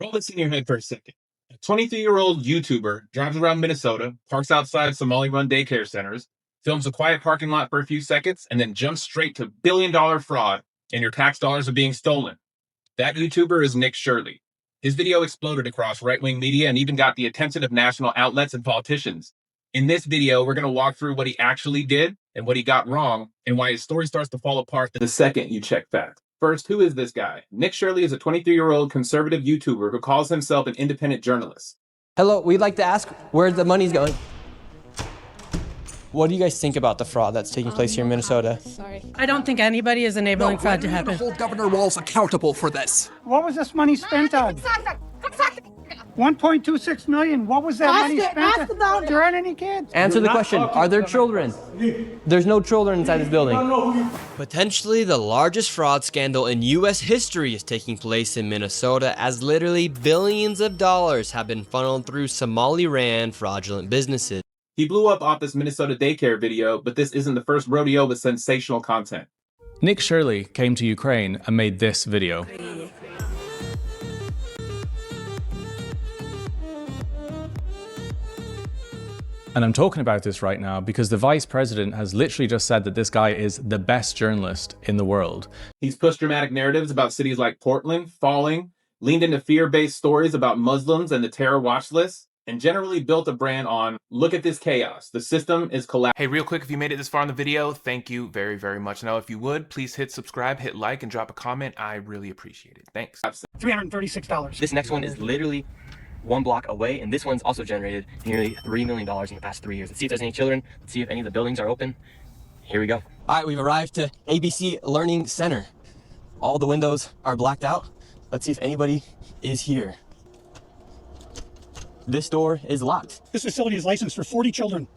Roll this in your head for a second. A 23-year-old YouTuber drives around Minnesota, parks outside Somali-run daycare centers, films a quiet parking lot for a few seconds, and then jumps straight to billion-dollar fraud, and your tax dollars are being stolen. That YouTuber is Nick Shirley. His video exploded across right-wing media and even got the attention of national outlets and politicians. In this video, we're going to walk through what he actually did and what he got wrong, and why his story starts to fall apart the second you check facts. First, who is this guy? Nick Shirley is a 23-year-old conservative YouTuber who calls himself an independent journalist. Hello, we'd like to ask where the money's going. What do you guys think about the fraud that's taking place here in Minnesota? Sorry. I don't think anybody is enabling fraud to happen. Hold Governor Walz accountable for this. What was this money spent on? 1.26 million. What was that money spent on? There aren't any kids. Answer the question. Are there children? There's no children inside this building. Potentially the largest fraud scandal in U.S. history is taking place in Minnesota, as literally billions of dollars have been funneled through Somali-ran fraudulent businesses. He blew up off this Minnesota daycare video, but this isn't the first rodeo with sensational content. Nick Shirley came to Ukraine and made this video. And I'm talking about this right now because the vice president has literally just said that this guy is the best journalist in the world. He's pushed dramatic narratives about cities like Portland falling, leaned into fear-based stories about Muslims and the terror watch list, and generally built a brand on, look at this chaos, the system is collapsing. Hey, real quick, if you made it this far in the video, thank you very, very much. Now, if you would, please hit subscribe, hit like, and drop a comment. I really appreciate it. Thanks. $336. This next one is literally one block away, and this one's also generated nearly $3 million in the past 3 years. Let's see if there's any children. Let's see if any of the buildings are open. Here we go. All right, we've arrived to ABC Learning Center. All the windows are blacked out. Let's see if anybody is here. This door is locked. This facility is licensed for 40 children.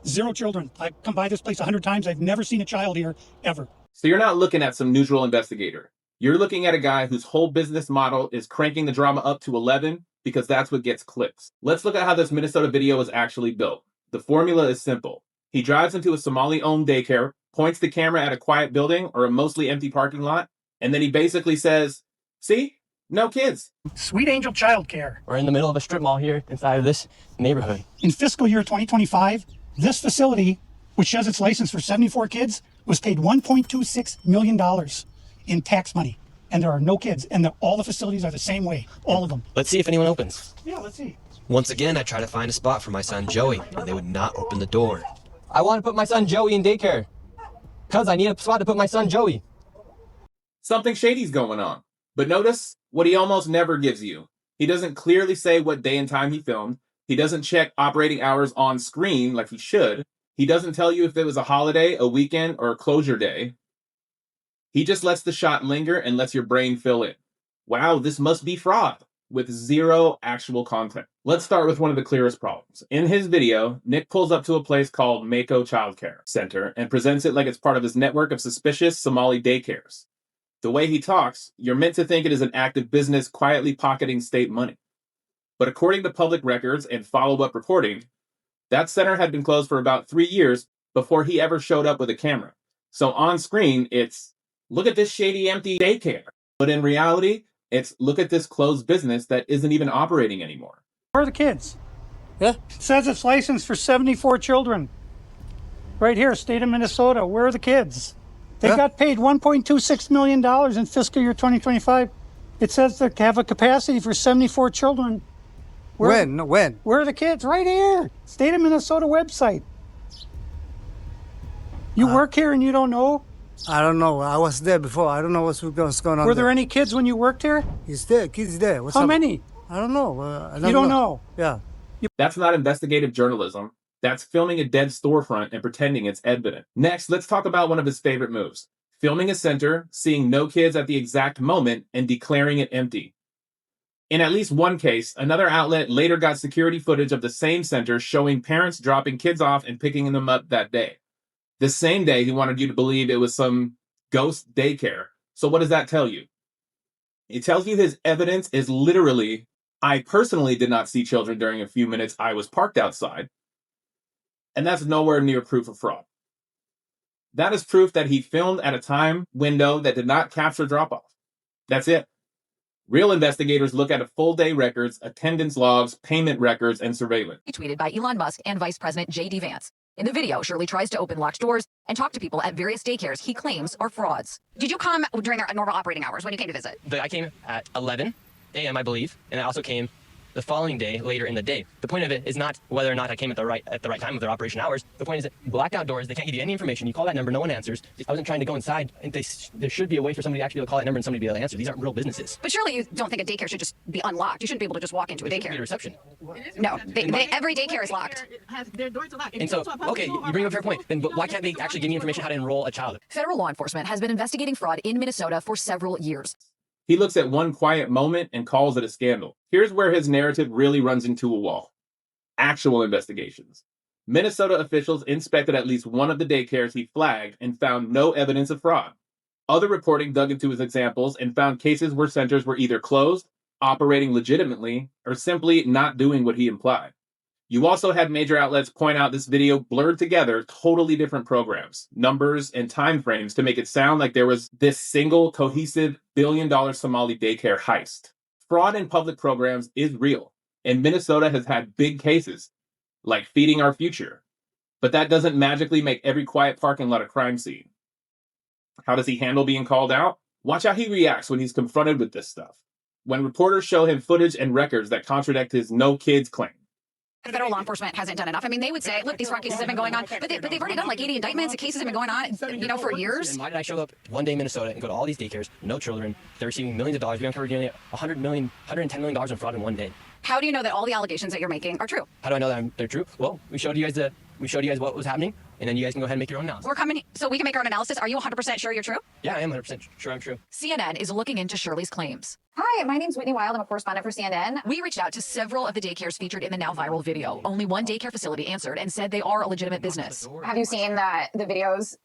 0 children. I've come by this place 100 times. I've never seen a child here, ever. So you're not looking at some neutral investigator. You're looking at a guy whose whole business model is cranking the drama up to 11 because that's what gets clicks. Let's look at how this Minnesota video was actually built. The formula is simple. He drives into a Somali-owned daycare, points the camera at a quiet building or a mostly empty parking lot, and then he basically says, see? No kids. Sweet Angel Childcare. We're in the middle of a strip mall here inside of this neighborhood. In fiscal year 2025, this facility, which says it's licensed for 74 kids, was paid $1.26 million in tax money. And there are no kids. And all the facilities are the same way. All of them. Let's see if anyone opens. Yeah, let's see. Once again, I try to find a spot for my son Joey, and they would not open the door. I want to put my son Joey in daycare. Cuz I need a spot to put my son Joey. Something shady's going on. But notice what he almost never gives you. He doesn't clearly say what day and time he filmed. He doesn't check operating hours on screen like he should. He doesn't tell you if it was a holiday, a weekend, or a closure day. He just lets the shot linger and lets your brain fill in. Wow, this must be fraud, with 0 actual content. Let's start with one of the clearest problems. In his video, Nick pulls up to a place called Mako Childcare Center and presents it like it's part of his network of suspicious Somali daycares. The way he talks, you're meant to think it is an active business quietly pocketing state money. But according to public records and follow-up reporting, that center had been closed for about 3 years before he ever showed up with a camera. So on screen, it's, look at this shady empty daycare. But in reality, it's, look at this closed business that isn't even operating anymore. Where are the kids? Yeah. It says it's licensed for 74 children. Right here, state of Minnesota. Where are the kids? They got paid $1.26 million in fiscal year 2025. It says they have a capacity for 74 children. When? Where are the kids? Right here. State of Minnesota website. You work here and you don't know? I don't know. I was there before. I don't know what's going on. Were there any kids when you worked here? He's there. Kids there. What's How up? many? I don't know. You don't know? Yeah. That's not investigative journalism. That's filming a dead storefront and pretending it's evident. Next, let's talk about one of his favorite moves. Filming a center, seeing no kids at the exact moment, and declaring it empty. In at least one case, another outlet later got security footage of the same center showing parents dropping kids off and picking them up that day. The same day, he wanted you to believe it was some ghost daycare. So what does that tell you? It tells you his evidence is literally, I personally did not see children during a few minutes I was parked outside. And that's nowhere near proof of fraud. That is proof that he filmed at a time window that did not capture drop-off. That's it. Real investigators look at a full day records, attendance logs, payment records, and surveillance. Tweeted by Elon Musk and Vice President J.D. Vance. In the video, Shirley tries to open locked doors and talk to people at various daycares he claims are frauds. Did you come during their normal operating hours when you came to visit? I came at 11 a.m., I believe, and I also came the following day later in the day. The point of it is not whether or not I came at the right time of their operation hours. The point is that blacked out doors, they can't give you any information. You call that number, no one answers. I wasn't trying to go inside, and there should be a way for somebody to actually be able to call that number and somebody to be able to answer. These aren't real businesses. But surely you don't think a daycare should just be unlocked. You shouldn't be able to just walk into a There should be daycare. a reception. No, every daycare is locked. Their doors are locked. And so, okay, you bring up a fair point. Then why can't they actually give me information how to enroll a child? Federal law enforcement has been investigating fraud in Minnesota for several years. He looks at one quiet moment and calls it a scandal. Here's where his narrative really runs into a wall. Actual investigations. Minnesota officials inspected at least one of the daycares he flagged and found no evidence of fraud. Other reporting dug into his examples and found cases where centers were either closed, operating legitimately, or simply not doing what he implied. You also had major outlets point out this video blurred together totally different programs, numbers, and timeframes to make it sound like there was this single cohesive billion-dollar Somali daycare heist. Fraud in public programs is real, and Minnesota has had big cases, like Feeding Our Future. But that doesn't magically make every quiet parking lot a crime scene. How does he handle being called out? Watch how he reacts when he's confronted with this stuff. When reporters show him footage and records that contradict his no kids claim. Federal law enforcement hasn't done enough. I mean, they would say, look, these fraud cases have been going on, but they've already done like 80 indictments. The cases have been going on, for years. And why did I show up one day in Minnesota and go to all these daycares, no children, they're receiving millions of dollars, we uncovered nearly $110 million in fraud in one day. How do you know that all the allegations that you're making are true? How do I know that they're true? Well, we showed you guys what was happening, and then you guys can go ahead and make your own analysis. We're coming, so we can make our own analysis. Are you 100% sure you're true? Yeah, I am 100% sure I'm true. CNN is looking into Shirley's claims. Hi, my name's Whitney Wild. I'm a correspondent for CNN. We reached out to several of the daycares featured in the now viral video. Only one daycare facility answered and said they are a legitimate business. Have you seen the videos,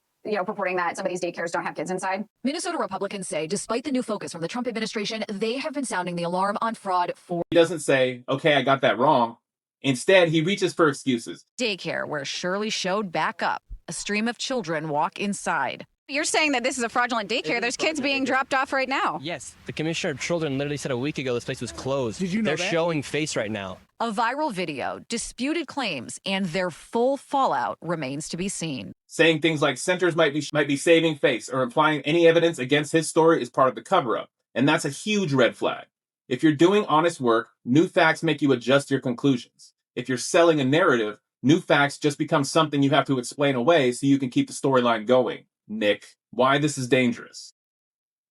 purporting that some of these daycares don't have kids inside? Minnesota Republicans say despite the new focus from the Trump administration, they have been sounding the alarm on fraud for He doesn't say, okay, I got that wrong. Instead, he reaches for excuses. daycare, where Shirley showed back up. A stream of children walk inside. You're saying that this is a fraudulent daycare. There's kids being dropped off right now. Yes, the commissioner of children literally said a week ago this place was closed. Did you know They're that? showing face right now. A viral video, disputed claims, and their full fallout remains to be seen. Saying things like centers might be saving face or implying any evidence against his story is part of the cover-up. And that's a huge red flag. If you're doing honest work, new facts make you adjust your conclusions. If you're selling a narrative, new facts just become something you have to explain away so you can keep the storyline going. Nick, why this is dangerous.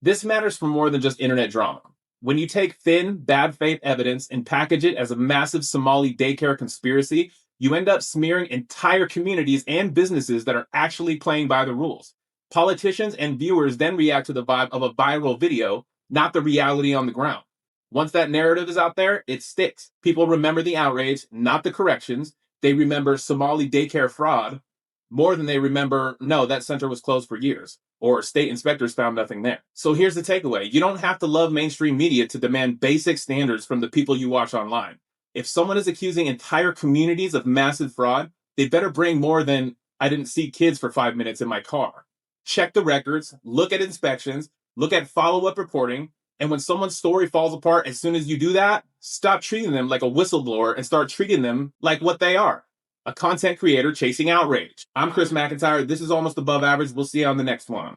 This matters for more than just internet drama. When you take thin, bad faith evidence and package it as a massive Somali daycare conspiracy, you end up smearing entire communities and businesses that are actually playing by the rules. Politicians and viewers then react to the vibe of a viral video, not the reality on the ground. Once that narrative is out there, it sticks. People remember the outrage, not the corrections. They remember Somali daycare fraud more than they remember, no, that center was closed for years, or state inspectors found nothing there. So here's the takeaway. You don't have to love mainstream media to demand basic standards from the people you watch online. If someone is accusing entire communities of massive fraud, they better bring more than, I didn't see kids for 5 minutes in my car. Check the records, look at inspections, look at follow-up reporting, and when someone's story falls apart, as soon as you do that, stop treating them like a whistleblower and start treating them like what they are. A content creator chasing outrage. I'm Chris McIntyre. This is Almost Above Average. We'll see you on the next one.